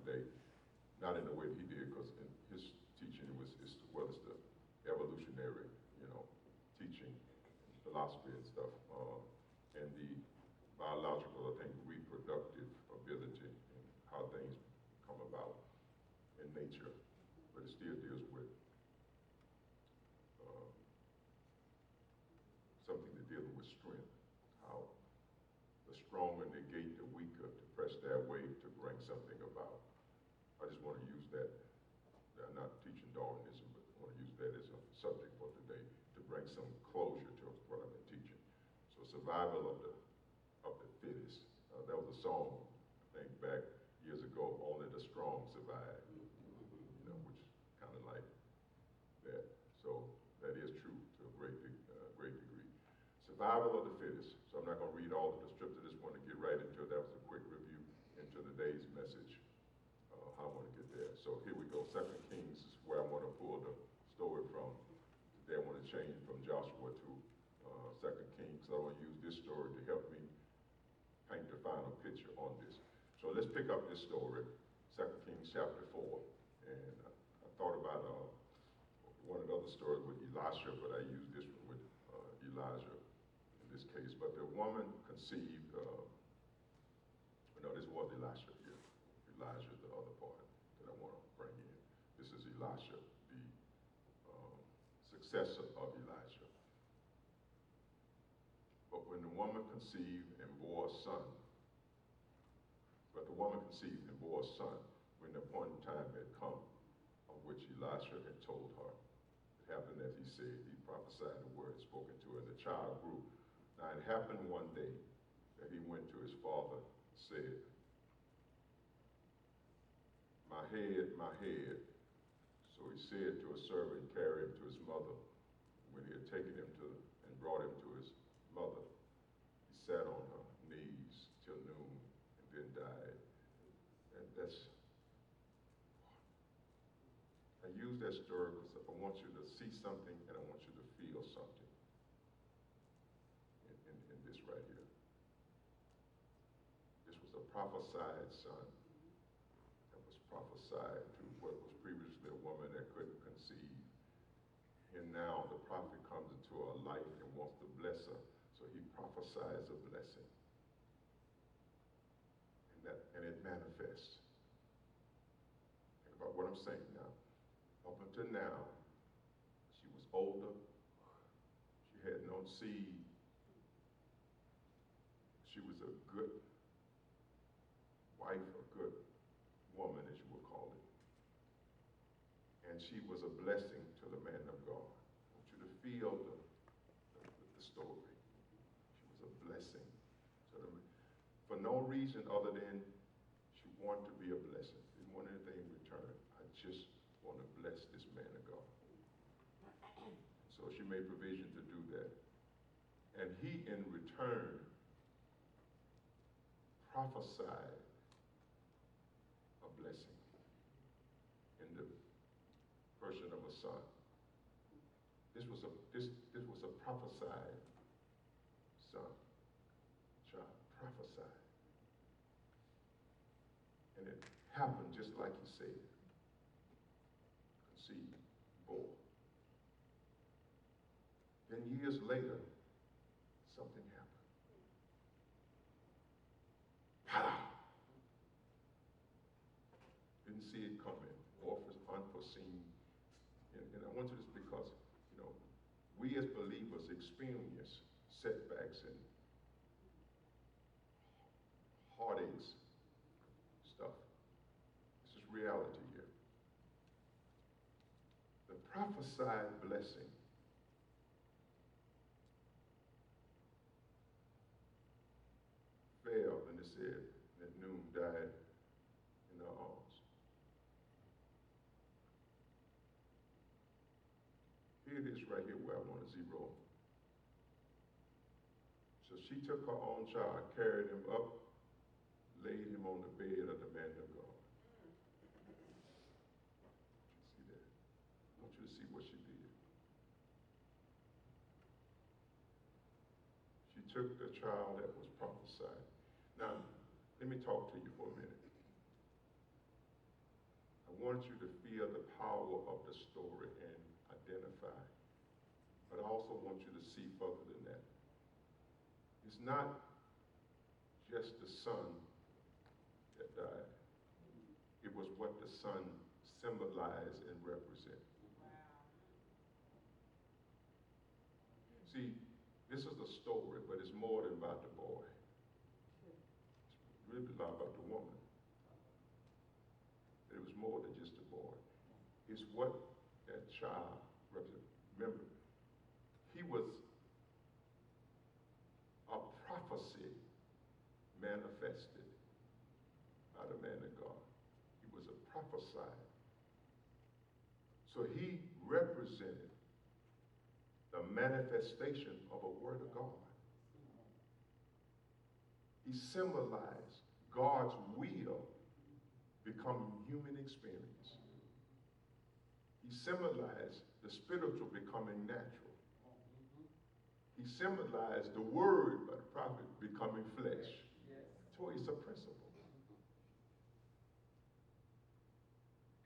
today, not in the way that he did, because in his teaching it's the evolutionary, teaching, philosophy and stuff, and the biological, I think, reproductive ability and how things come about in nature, but it still deals with something that deals with strength, how the stronger negate the weaker to press their way to bring something about. I just want to use that. I'm not teaching Darwinism, but I want to use that as a subject for today to bring some closure to what I've been teaching. So survival of the fittest. That was a song, I think, back years ago, Only the Strong Survive, which kind of like that. So that is true to a great degree. Survival of the fittest. So I'm not going to read all of the scripture. I just want to get right into it. That was a quick review into today's message, how I want to get there. So here we go. 2 Kings is where I want to pull the story from. Today I want to change from Joshua to 2 Kings. I want to use this story to help me paint the final picture on this. So let's pick up this story, 2 Kings chapter 4. And I thought about one of the other stories with Elisha, but I used this one with Elijah in this case. But the woman conceived, this was Elisha here. Elijah is the other part that I want to bring in. This is Elisha, the successor of Elijah. But when the woman conceived and bore a son, when the appointed time had come, of which Elisha had told her. It happened as he said. He prophesied the word spoken to her, and the child grew. Now it happened one day that he went to his father and said, my head, my head. So he said to a servant, carry him to his mother. When he had taken him and brought him to his mother, he sat on her knees till noon and then died. And I use that story because I want you to see something and I want you to feel something in this right here. This was a prophesied son that was prophesied to what was previously a woman that couldn't conceive. And now the prophet comes into her life and wants to bless her, so he prophesies a blessing. And it manifests. Think about what I'm saying now. Up until now, she was older, she had no seed, she was a good wife, a good woman, as you would call it. And she was a blessing to the man of God. I want you to feel the story. She was a blessing to the man. For no reason other than she wanted to be a blessing. Didn't want anything in return. I just want to bless this man of God. So she made provision to do that. And he, in return, prophesied a blessing in the person of a son. This was a prophesied son, child, prophesied. And it happened just like he said. Conceived, bore. Then years later, something happened. Pow! Didn't see it coming, or was unforeseen. And I want you to, because, we as believers experience setbacks and heartaches, stuff. This is reality here. The prophesied blessing failed, and it said that noon died in her arms. Here it is right here where I want to zero. So she took her own child, carried him up, laid him on the bed of the man of God. See that? I want you to see what she did. She took the child that was prophesied. Now, let me talk to you for a minute. want you to feel the power of the story and identify. But I also want you to see further than that. It's not just the son that died. It was what the son symbolized and represented. See, this is a story, but it's more than about the boy. It's really not about the woman. It was more than just the boy. It's what that child represented. Remember, he was a prophecy manifested by the man of God. He was a prophesied. So he represented the manifestation of a word of God. He symbolized God's will becoming human experience. He symbolized the spiritual becoming natural. He symbolized the word by the prophet becoming flesh. So it's a principle.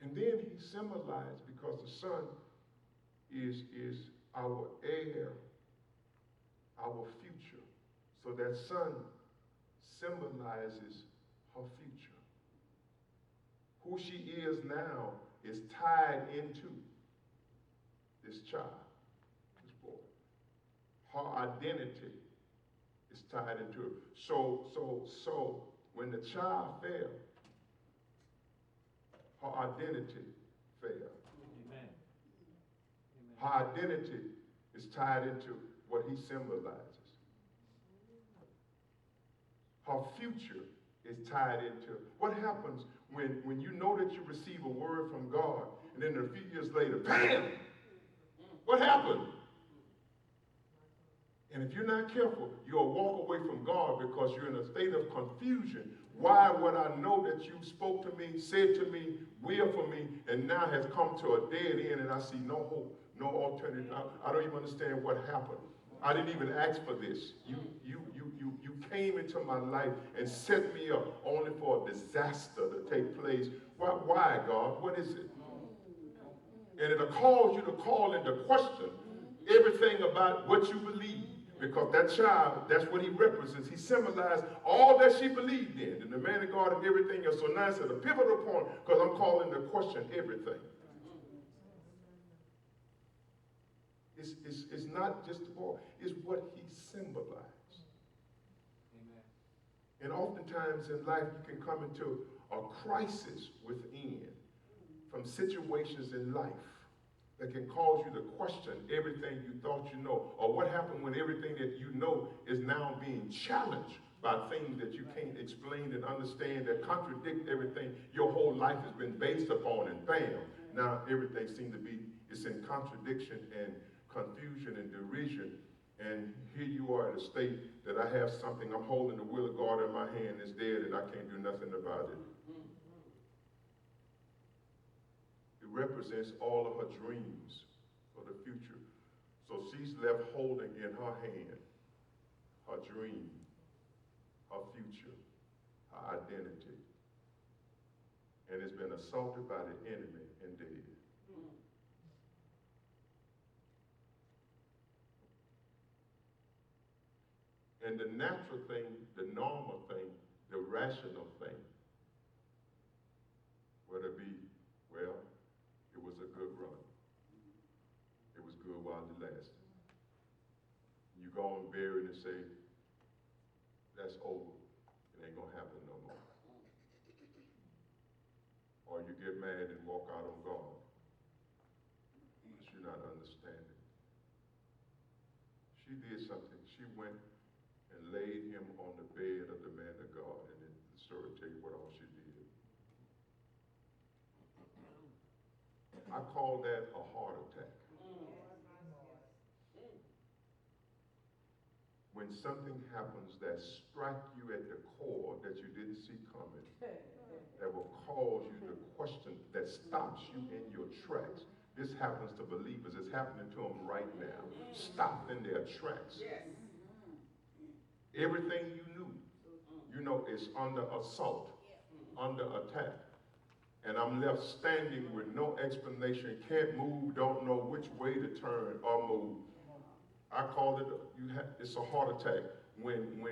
And then he symbolized, because the son is our heir, our future. So that son symbolizes her future. Who she is now is tied into this child, this boy. Her identity is tied into it. So when the child fell, her identity fell. Amen. Her identity is tied into what he symbolizes. Her future is tied into what happens when you know that you receive a word from God, and then a few years later, bam! What happened? And if you're not careful, you'll walk away from God because you're in a state of confusion. Why would I know that you spoke to me, said to me, will for me, and now has come to a dead end, and I see no hope, no alternative. I don't even understand what happened. I didn't even ask for this. You came into my life and set me up only for a disaster to take place. Why, God? What is it? And it'll cause you to call into question everything about what you believe. Because that child, that's what he represents. He symbolized all that she believed in, and the man of God and everything else. So now it's at a pivotal point, because I'm calling to question everything. It's not just the boy, it's what he symbolized. Amen. And oftentimes in life you can come into a crisis within from situations in life that can cause you to question everything you thought you know, or what happened when everything that you know is now being challenged by things that you can't explain and understand, that contradict everything your whole life has been based upon, and bam, now everything seems to be, it's in contradiction and confusion and derision, and here you are in a state that I have something, I'm holding the will of God in my hand, it's dead, and I can't do nothing about it. It represents all of her dreams for the future. So she's left holding in her hand her dream, her future, her identity, and it's been assaulted by the enemy and dead. And the natural thing, the normal thing, the rational thing, would it be, well, it was a good run. It was good while it lasted. You go and bury it and say, that's over. It ain't gonna happen no more. Or you get mad and walk out on God because you're not understanding. She did something. She went and laid him on the bed of the man of God, and then the story tell you what all she did. I call that a heart attack. When something happens that strikes you at the core that you didn't see coming, that will cause you to question, that stops you in your tracks. This happens to believers. It's happening to them right now. Stopped in their tracks. Everything you know, is under assault, under attack. and I'm left standing with no explanation, can't move, don't know which way to turn or move. I call it, it's a heart attack. When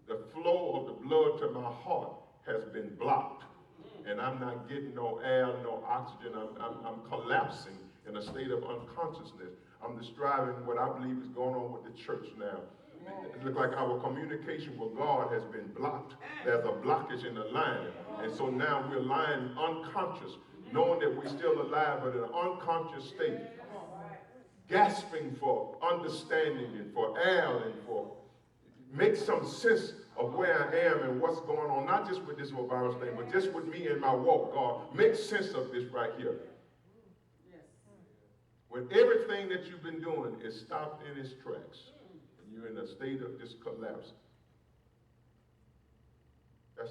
the flow of the blood to my heart has been blocked, and I'm not getting no air, no oxygen, I'm collapsing in a state of unconsciousness. I'm describing what I believe is going on with the church now. It looks like our communication with God has been blocked. There's a blockage in the line. And so now we're lying unconscious, knowing that we're still alive, but in an unconscious state, gasping for understanding and for air and for make some sense of where I am and what's going on, not just with this whole virus thing, but just with me and my walk, God. Make sense of this right here. When everything that you've been doing is stopped in its tracks, and you're in a state of just collapse, I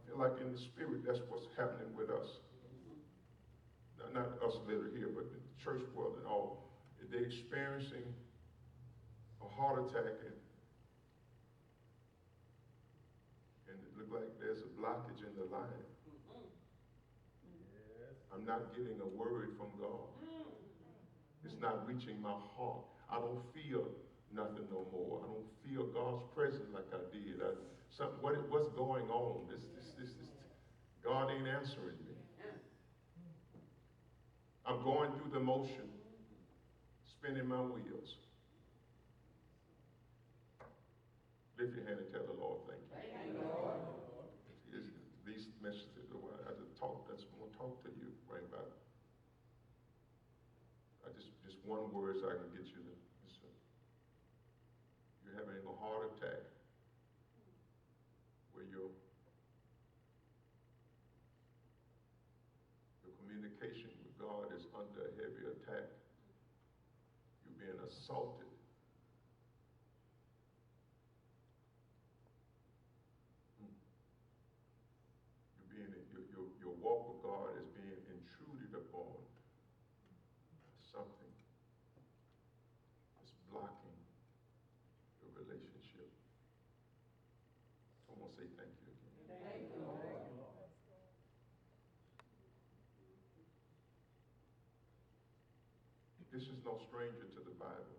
feel like in the spirit, that's what's happening with us. Not us that are here, but the church world and all. They're experiencing a heart attack, and it looks like there's a blockage in the line. I'm not getting a word from God. It's not reaching my heart. I don't feel nothing no more. I don't feel God's presence like I did. What's going on? This God ain't answering me. I'm going through the motion, spinning my wheels. Lift your hand and tell the Lord, thank you. Thank you, Lord. These messages, I just want to talk to you right about. Just one word so I can get you to listen. You're having a heart attack where your communication with God is under a heavy attack. You're being assaulted. Your walk with God is being intruded upon. Something is blocking your relationship. I want to say thank you again. Thank you, Lord. This is no stranger to the Bible.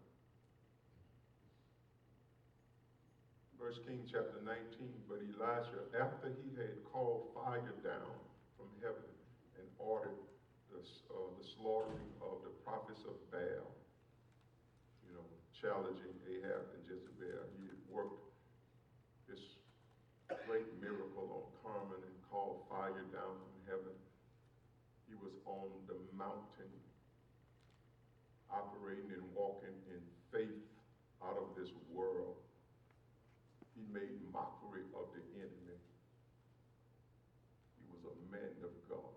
1 Kings chapter 19, but Elijah, after he had called fire down from heaven and ordered the slaughtering of the prophets of Baal, challenging Ahab and Jezebel. He had worked this great miracle on Carmel and called fire down from heaven. He was on the mountain, operating and walking in faith out of this world. He made mockery of the enemy. He was a man of God.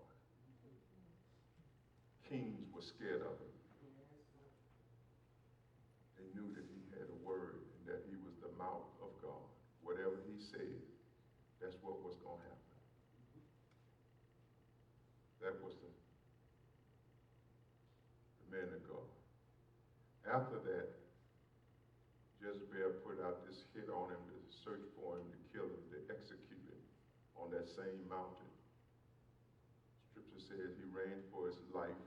Kings were scared of him. They knew that he had a word and that he was the mouth of God. Whatever he said, that's what was going to happen. That was the man of God. After that, Jezebel put out this hit on him to search for him, to kill him, to execute him on that same mountain. Scripture says he ran for his life.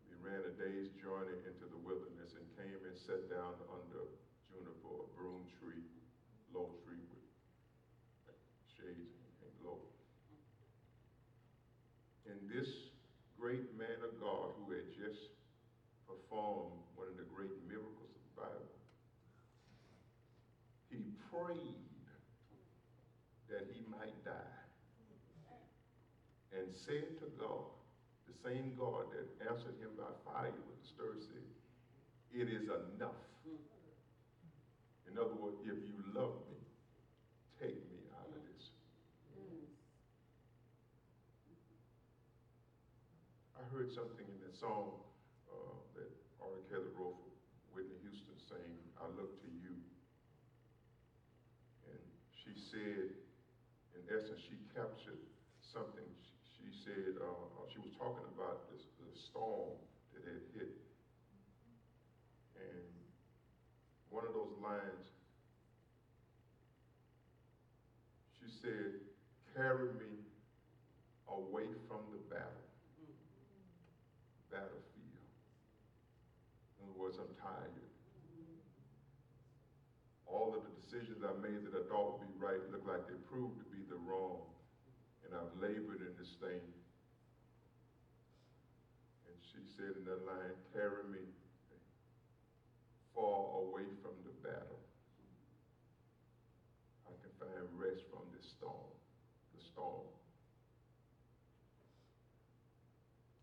He ran a day's journey into the wilderness and came and sat down under juniper, a broom tree, low tree with shades and glow. And this great man of God who had just performed one of the great miracles of the Bible, he prayed that he might die and said to God, the same God that answered him by fire with the stir said, it is enough. In other words, if you love me, take me out of this. I heard something in that song that R. Kelly wrote for Whitney Houston saying, I look to you. And she said, in essence, she captured something. She said, she was talking about the storm that had hit. And one of those lines, she said, carry me away from the battlefield. In other words, I'm tired. All of the decisions I made that I thought would be right look like they proved to be the wrong. And I've labored in this thing. And she said in that line, carry me far away from the battle. I can find rest from this storm. The storm.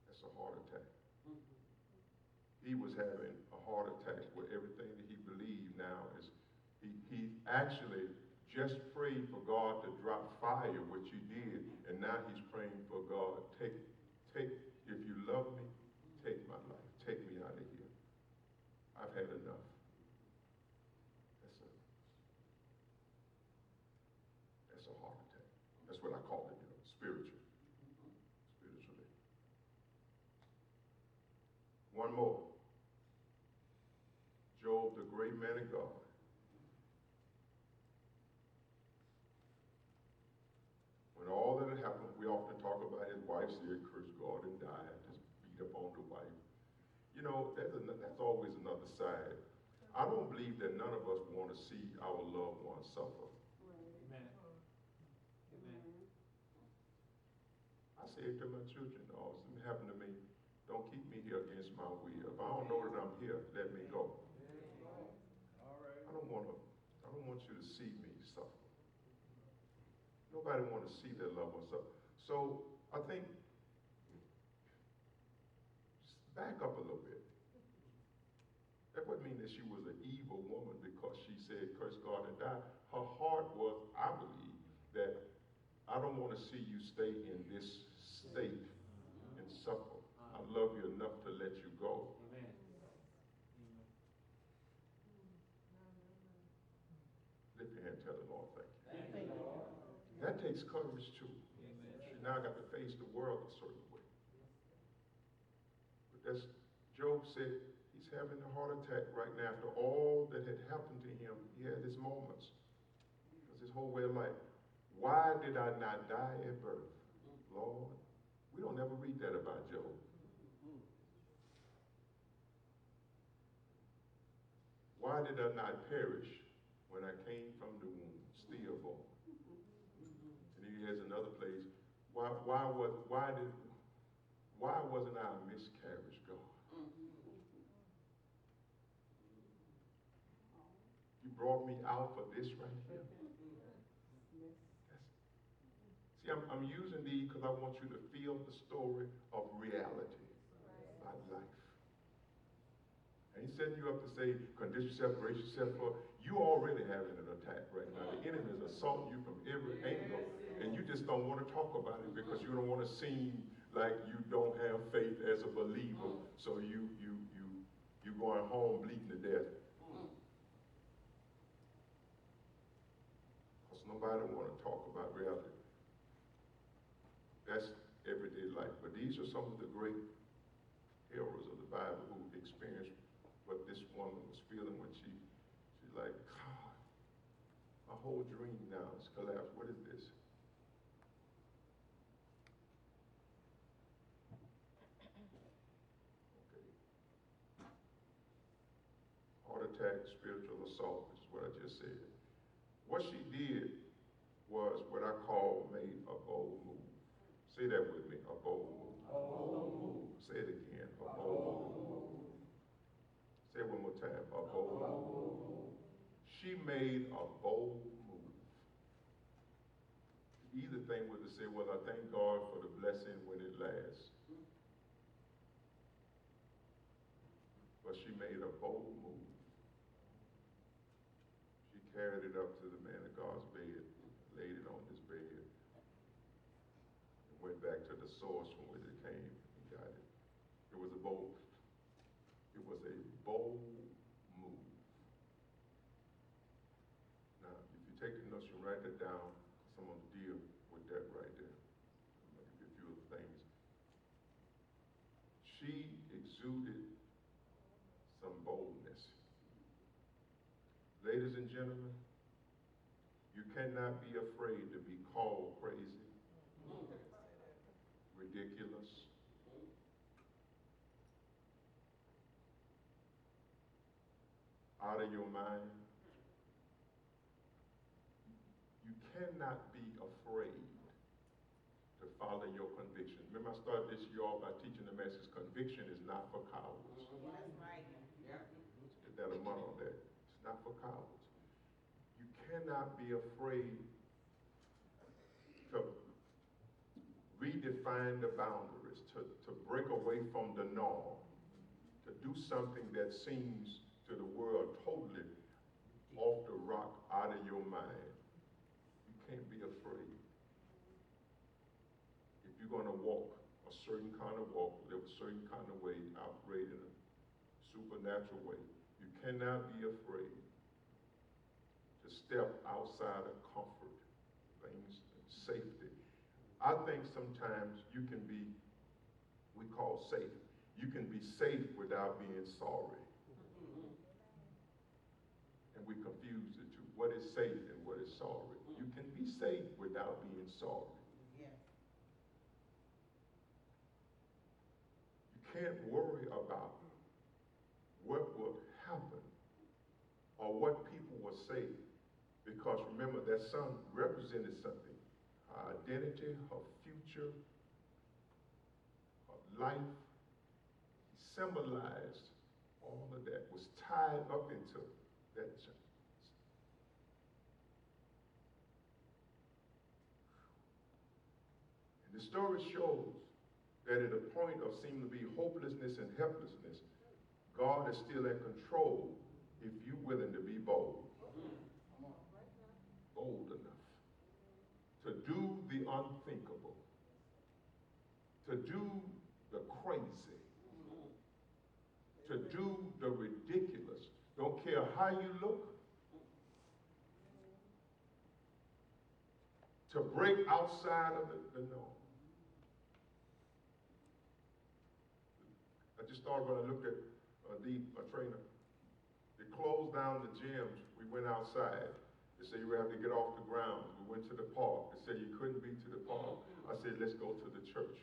That's a heart attack. He was having a heart attack where everything that he believed now is, he actually just prayed for God to drop fire, which he did, and now he's praying for God, take, if you love me, take my life, take me out of here. I've had enough. That's a heart attack. That's what I call it, spiritually. One more. Job, the great man of God. When all that had happened, we often talk about his wife said, curse God and die, just beat up on the wife. You know, that's always another side. I don't believe that none of us want to see our loved ones suffer. Amen. Amen. I say it to my children, oh, something happened to me. Don't keep me here against my will. If I don't know that I'm here, let me go. All right. I don't want you to see me suffer. Nobody wants to see their loved ones suffer. So I think, just back up a little bit. That wouldn't mean that she was an evil woman because she said, curse God and die. Her heart was, I believe, that I don't want to see you stay in this state and suffer. I love you enough to let you go. Amen. Lift your hand and tell the Lord, thank you. Thank you, Lord. That takes courage too. Amen. She now got to face the world a certain way. But that's, Job said, he's having a heart attack right now after all that had happened to him. He had his moments. Because his whole way of life. Why did I not die at birth? Lord, we don't ever read that about Job. Why did I not perish when I came from the womb, stillborn? And then he has another place. Why wasn't I a miscarriage, God? You brought me out for this right here. See, I'm using these because I want you to feel the story of reality, not life. I ain't setting you up to say, condition yourself, brace yourself for. You already having an attack right now. The enemy is assaulting you from every angle, and you just don't want to talk about it because you don't want to seem like you don't have faith as a believer. So you going home bleeding to death. Because nobody want to talk about reality. That's everyday life. But these are some of the great heroes of the Bible who experienced what this woman was feeling when she's like, God, my whole dream now is collapsed. What is this? Okay. Heart attack, spiritual assault is what I just said. What she did was what I call made a bold move. Say that with me, a bold move. A bold move. Say it again, a bold move. Say it one more time, a bold move. She made a bold move. Either thing was to say, well, I thank God for the blessing when it lasts. But she made a bold move. She carried it up to the man of God's bed, laid it on his bed, and went back to the source from which it came and got it. It was a bold move. Now, if you take the notes, you write that down, because I'm going to deal with that right there. I'm going to give you a few other things. She exuded some boldness. Ladies and gentlemen, You cannot be afraid to be called crazy, ridiculous, out of your mind. You cannot be afraid to follow your conviction. Remember, I started this year off by teaching the message, conviction is not for cowards. That's right. Get that a month on that. It's not for cowards. You cannot be afraid to redefine the boundaries, to break away from the norm, to do something that seems to the world totally off the rock, out of your mind. You can't be afraid. If you're going to walk a certain kind of walk, live a certain kind of way, operate in a supernatural way, you cannot be afraid to step outside of comfort, things, and safety. I think sometimes you can be, we call safe. You can be safe without being sorry. And we confuse the two. What is safe and what is sorry? You can be safe without being sorry. You can't worry about what will happen or what people will say, because remember, that son represented something. Her identity, her future, her life, symbolized all of that, was tied up into that child. And the story shows that at a point of seeming to be hopelessness and helplessness, God is still in control if you're willing to be bold. Bold enough to do the unthinkable, to do the crazy, to do the ridiculous. Don't care how you look, to break outside of the norm. I just thought when I looked at my trainer, they closed down the gyms. We went outside. They said you would have to get off the grounds. We went to the park. They said you couldn't be to the park. I said, let's go to the church.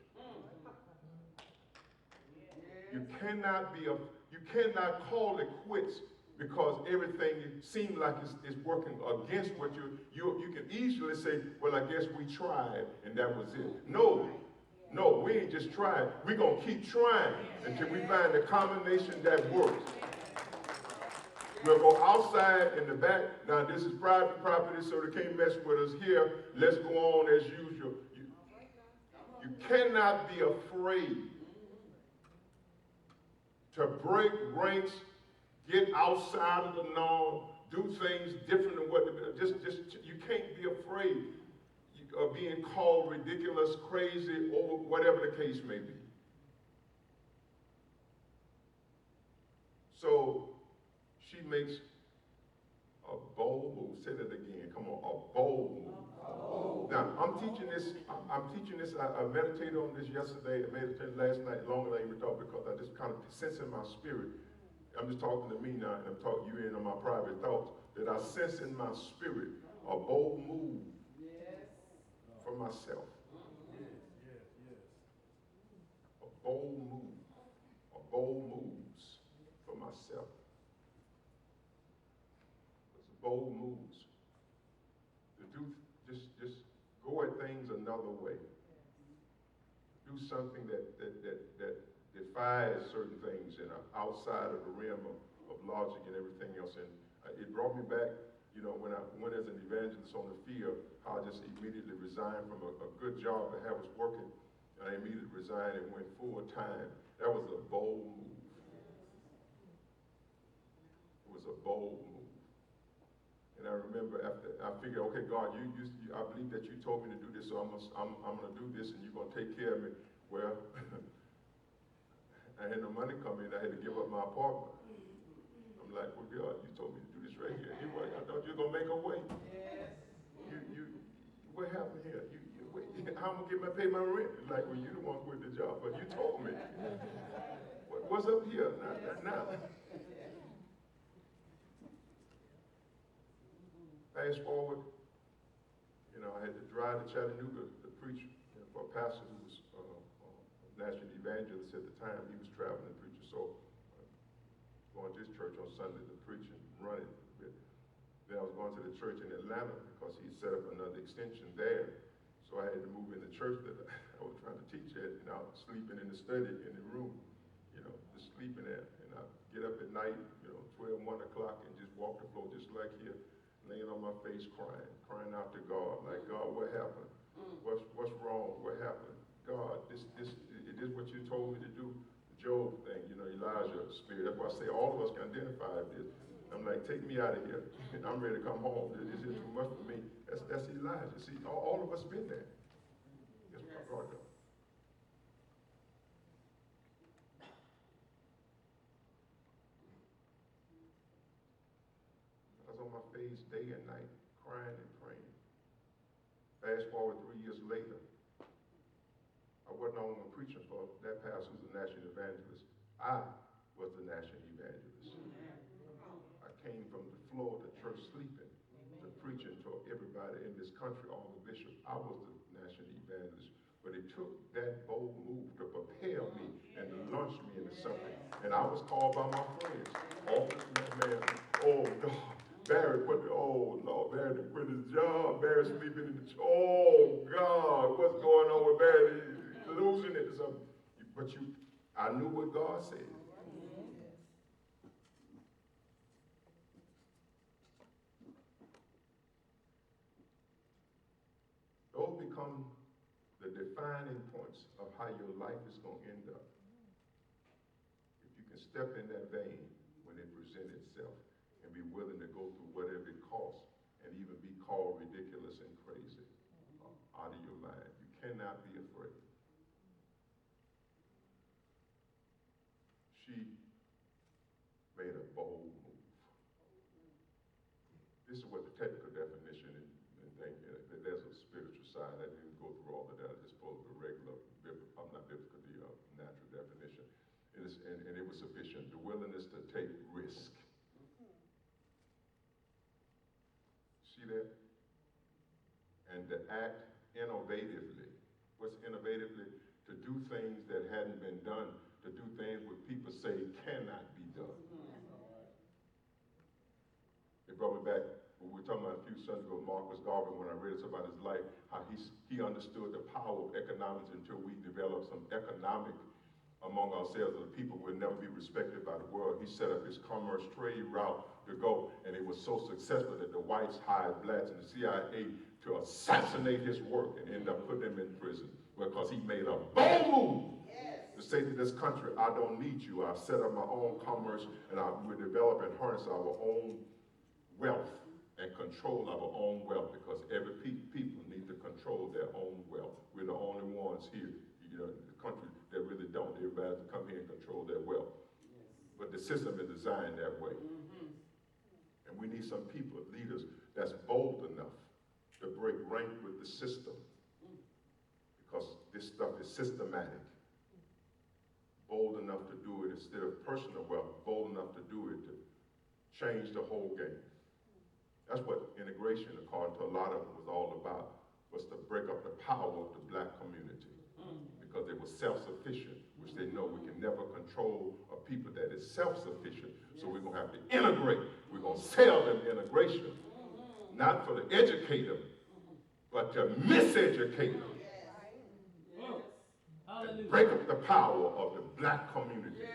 You cannot call it quits because everything seems like it's working against what you can easily say, well, I guess we tried and that was it. No, we ain't just tried. We're going to keep trying until we find a combination that works. We'll go outside in the back. Now, this is private property, so they can't mess with us here. Let's go on as usual. You cannot be afraid to break ranks, get outside of the norm, do things different than what you can't be afraid of being called ridiculous, crazy, or whatever the case may be. So she makes a bold move. Say that again. Come on, a bold move. Now, I'm teaching this. I meditated on this yesterday. I meditated last night, longer than I even thought, because I just kind of sense in my spirit. I'm just talking to me now, and I'm talking to you in on my private thoughts, that I sense in my spirit a bold move for myself. A bold move. A bold moves for myself. It's bold moves. To do, just go at things another way. Do something that defies certain things and are outside of the realm of logic and everything else. And it brought me back, when I went as an evangelist on the field, how I just immediately resigned from a good job that I was working. And I immediately resigned and went full time. That was a bold move. It was a bold move. And I remember after I figured, okay, God, I believe that you told me to do this, so I'm going to do this, and you're going to take care of me. Well, I had no money coming in. I had to give up my apartment. I'm like, well, God, you told me to do this right here. I thought you were going to make a way. What happened here? How am I going to pay my rent? Like, well, you the one quit the job, but you told me. What's up here? Now. Fast forward You know, I had to drive to Chattanooga to preach, for a pastor who was a national evangelist at the time. He was traveling preaching, so going to his church on Sunday to preach and run it a bit. Then I was going to the church in Atlanta because he set up another extension there. So I had to move in the church that I was trying to teach at, and I was sleeping in the study in the room, just sleeping there. And I get up at night, 12, 1 o'clock, and just walk the floor just like here, laying on my face crying out to God, like, God, what happened? What's wrong? What happened? God, this what you told me to do? The Job thing, Elijah spirit. That's why I say all of us can identify with this. I'm like, take me out of here. And I'm ready to come home. This is too much for me. That's Elijah. See, all of us been there. Yes, yes. God, God. I was on my face day and night, crying and praying. Fast forward 3 years later, I wasn't only preaching for that pastor who's a national evangelist. I was the national evangelist. I came from the floor of the church sleeping to preaching to everybody in this country, all the bishops. I was the national evangelist. But it took that bold move to prepare me and to launch me into something. And I was called by my friends. Man, oh God, Barrett, oh Lord, Barrett quit his job. Barrett sleeping in the church. Oh God, what's going on with Barrett? He's losing it or something. But I knew what God said. Those become the defining points of how your life is going to end up. If you can step in that vein when it presents itself and be willing to go through whatever it costs and even be called ridiculous and crazy out of your mind. You cannot be afraid. She made a bold move. This is what the technical definition and thing is. There's a spiritual side. I didn't go through all of that. I just pulled the regular, I'm not biblical, the natural definition. And it was sufficient. The willingness to take risk. See that? And to act innovatively. What's innovatively? To do things that hadn't been done. To do things what people say cannot be done. It brought me back, when we were talking about a few Sundays ago, Marcus Garvey, when I read about his life, how he understood the power of economics until we developed some economic among ourselves, and the people will never be respected by the world. He set up his commerce trade route to go, and it was so successful that the whites hired blacks and the CIA to assassinate his work and end up putting him in prison because he made a bold move to say to this country, I don't need you. I've set up my own commerce, and we're developing and harness our own wealth and control our own wealth, because every people need to control their own wealth. We're the only ones here, in the country that really don't. Everybody has to come here and control their wealth. But the system is designed that way. And we need some people, leaders, that's bold enough to break rank with the system, because this stuff is systematic. Bold enough to do it instead of personal wealth, bold enough to do it to change the whole game. That's what integration, according to a lot of it, was all about, was to break up the power of the black community. Because they were self-sufficient, which they know we can never control a people that is self-sufficient. So we're going to have to integrate. We're going to sell them integration. Not for to educate them, but to miseducate them. And break up the power of the black community.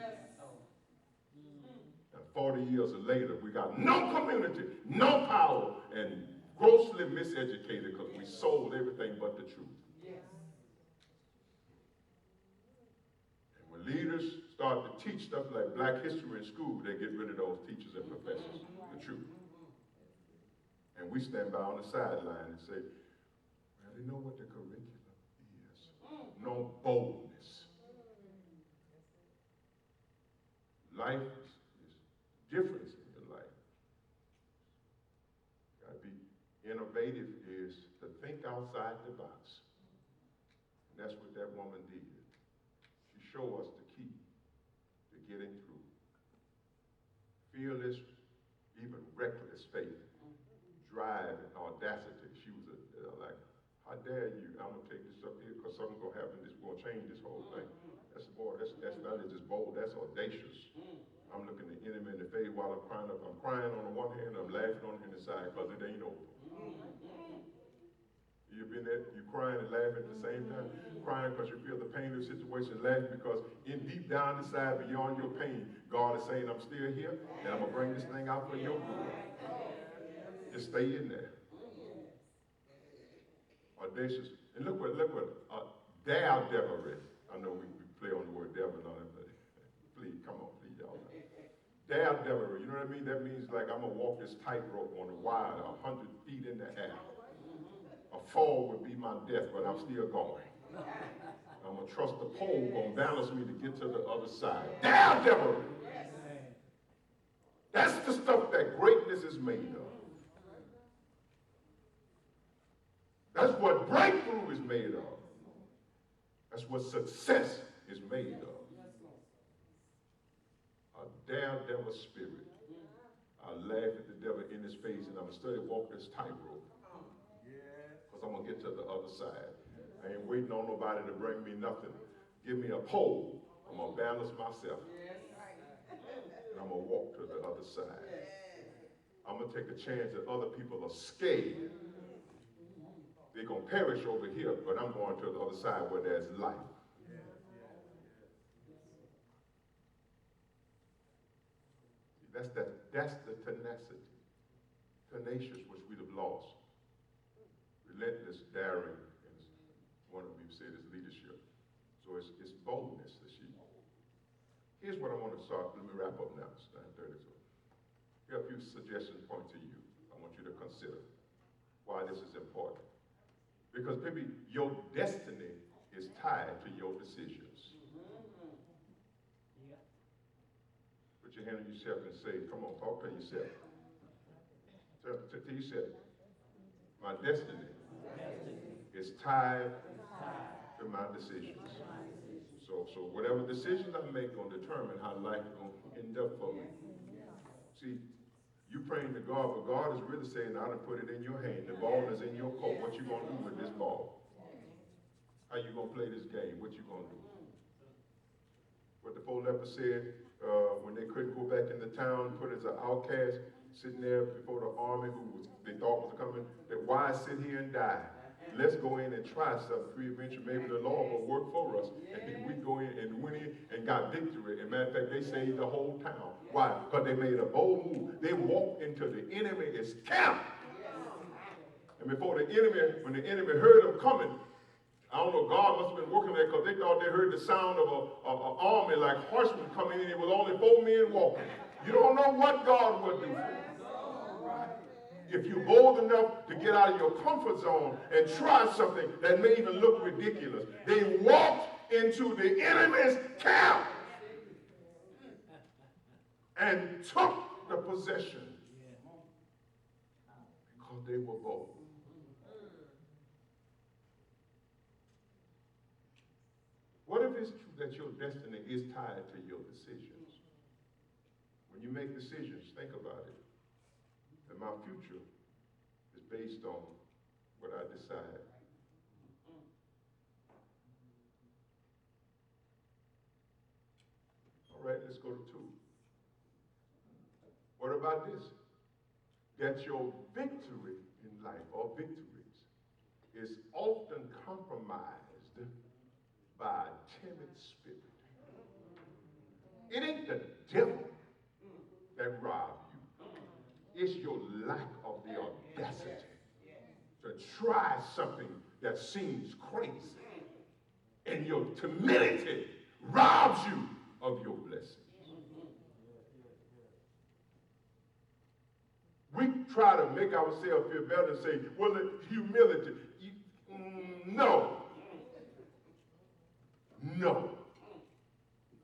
And 40 years later, we got no community, no power, and grossly miseducated because we sold everything but the truth. And when leaders start to teach stuff like black history in school, they get rid of those teachers and professors, the truth. And we stand by on the sideline and say, well, they know what the curriculum is. No boldness. Life is different in your life. Got to be innovative, is to think outside the box. And that's what that woman did. She showed us the key to getting through. Fearless, even reckless faith, drive, and audacity. She was like I dare you. I'm gonna take this up here because something's gonna happen. This gonna change this whole thing. That's not just bold. That's audacious. I'm looking the enemy in the face while I'm crying up. I'm crying on the one hand, I'm laughing on the side because it ain't over. You been there? You crying and laughing at the same time? Crying because you feel the pain of the situation, laughing because in deep down inside, beyond your pain, God is saying, I'm still here and I'm gonna bring this thing out for your good. Just stay in there. Audacious. And look what daredevil. I know we play on the word devil and all that, but please, come on, please, y'all. Daredevil, you know what I mean? That means like I'm gonna walk this tightrope on a wire 100 feet in the air. A fall would be my death, but I'm still going. I'm gonna trust the pole gonna balance me to get to the other side. Daredevil. That's the stuff that greatness is made of. That's what breakthrough is made of. That's what success is made of. A daredevil spirit. I laugh at the devil in his face and I'm going to study walk this tightrope. Because I'm going to get to the other side. I ain't waiting on nobody to bring me nothing. Give me a pole. I'm going to balance myself. And I'm going to walk to the other side. I'm going to take a chance that other people are scared. They're going to perish over here, but I'm going to the other side where there's life. That's the tenacity. Tenacious, which we'd have lost. Relentless, daring, and one of you said is leadership. So it's boldness. Here's what I want to start. Let me wrap up now. It's 9:30. So here are a few suggestions point to you. I want you to consider why this is important. Because maybe your destiny is tied to your decisions. Put your hand on yourself and say, come on, talk to yourself. Tell yourself, my destiny is tied to my decisions. So whatever decision I make gonna determine how life is gonna end up for me. See, you praying to God, but God is really saying, I done put it in your hand. The ball is in your court. What you gonna do with this ball? How you gonna play this game? What you gonna do? What the four lepers said when they couldn't go back into town, put as an outcast, sitting there before the army they thought was coming, that why sit here and die? Let's go in and try something. Pre-adventure, maybe the Lord will work for us. And we go in and went in and got victory. And matter of fact, they saved the whole town. Why? Because they made a bold move. They walked into the enemy's camp. And before when the enemy heard them coming, I don't know, God must have been working there because they thought they heard the sound of an army like horsemen coming in. It was only 4 men walking. You don't know what God will do for you. If you're bold enough to get out of your comfort zone and try something that may even look ridiculous. They walked into the enemy's camp and took the possession because they were bold. What if it's true that your destiny is tied to your decisions? When you make decisions, think about it. And my future is based on what I decide. All right, let's go to 2. What about this? That your victory in life, or victories, is often compromised by a timid spirit. It ain't the devil that robs you. It's your lack of the audacity to try something that seems crazy. And your timidity robs you of your blessings. We try to make ourselves feel better and say, well, humility. No. No.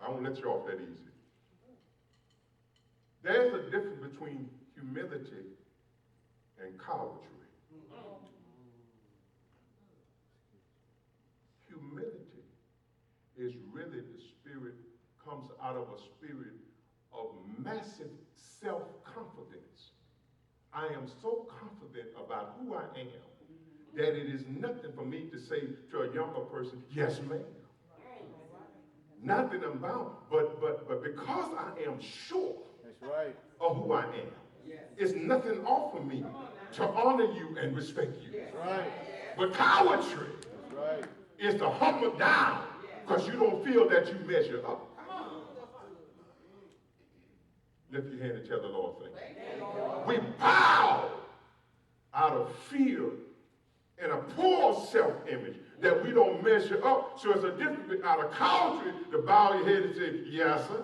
I won't let you off that easy. There's a difference between humility and cowardry. Humility is really the spirit, comes out of a spirit of massive self-confidence. I am so confident about who I am that it is nothing for me to say to a younger person, yes, ma'am. Not that I'm bound, but because I am sure of who I am, it's nothing off of me to honor you and respect you. But cowardry is to humble down because you don't feel that you measure up. Lift your hand and tell the Lord thank you. We bow out of fear and a poor self-image that we don't measure up. So it's a difference out of cowardry to bow your head and say, yes, sir.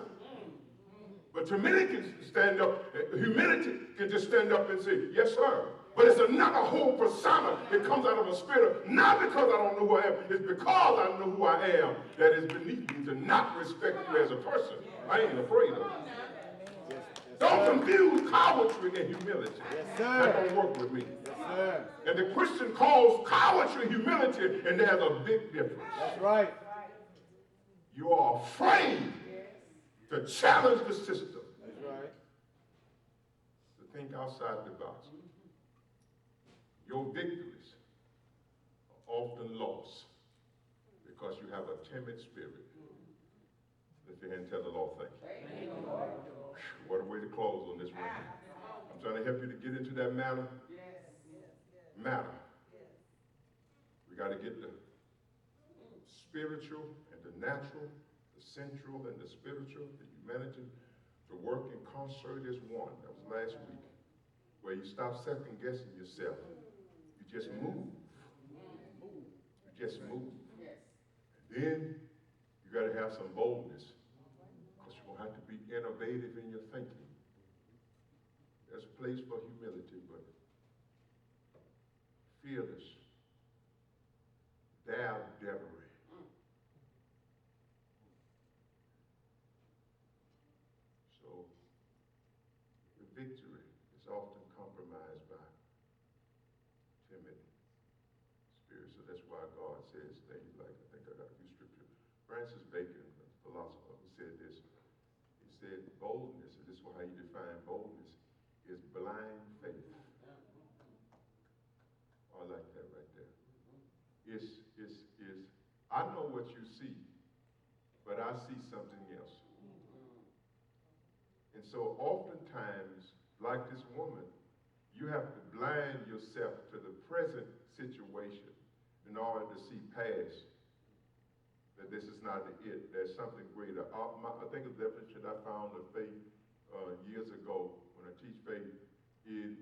But humility can stand up. Humility can just stand up and say, yes, sir. But it's another whole persona that comes out of a spirit, not because I don't know who I am, it's because I know who I am that is beneath me to not respect you as a person. I ain't afraid of it. Don't confuse cowardry and humility. That don't work with me. And the Christian calls cowardry humility, and there's a big difference. That's right. You are afraid to challenge the system. That's right. To think outside the box. Your victories are often lost because you have a timid spirit. Lift your hand and tell the Lord thank you. What a way to close on this one. I'm trying to help you to get into that matter. Matter. We got to get the spiritual and the natural, the central and the spiritual, the humanity to work in concert as one. That was last week, where you stop second guessing yourself. You just move. You just move. And then you got to have some boldness, because you're going to have to be innovative in your thinking. There's a place for humility, but fearless, daredevil. So the victory is often compromised by timid spirit. So that's why God says things like, I think I got a few scriptures. Francis Bacon, a philosopher, who said this. He said boldness, and this is how you define boldness, is blind faith. I like that right there. I know what you see, but I see something else. And so oftentimes, like this woman, you have to blind yourself to the present situation in order to see past that this is not it. There's something greater. I think of the definition I found of faith years ago when I teach faith is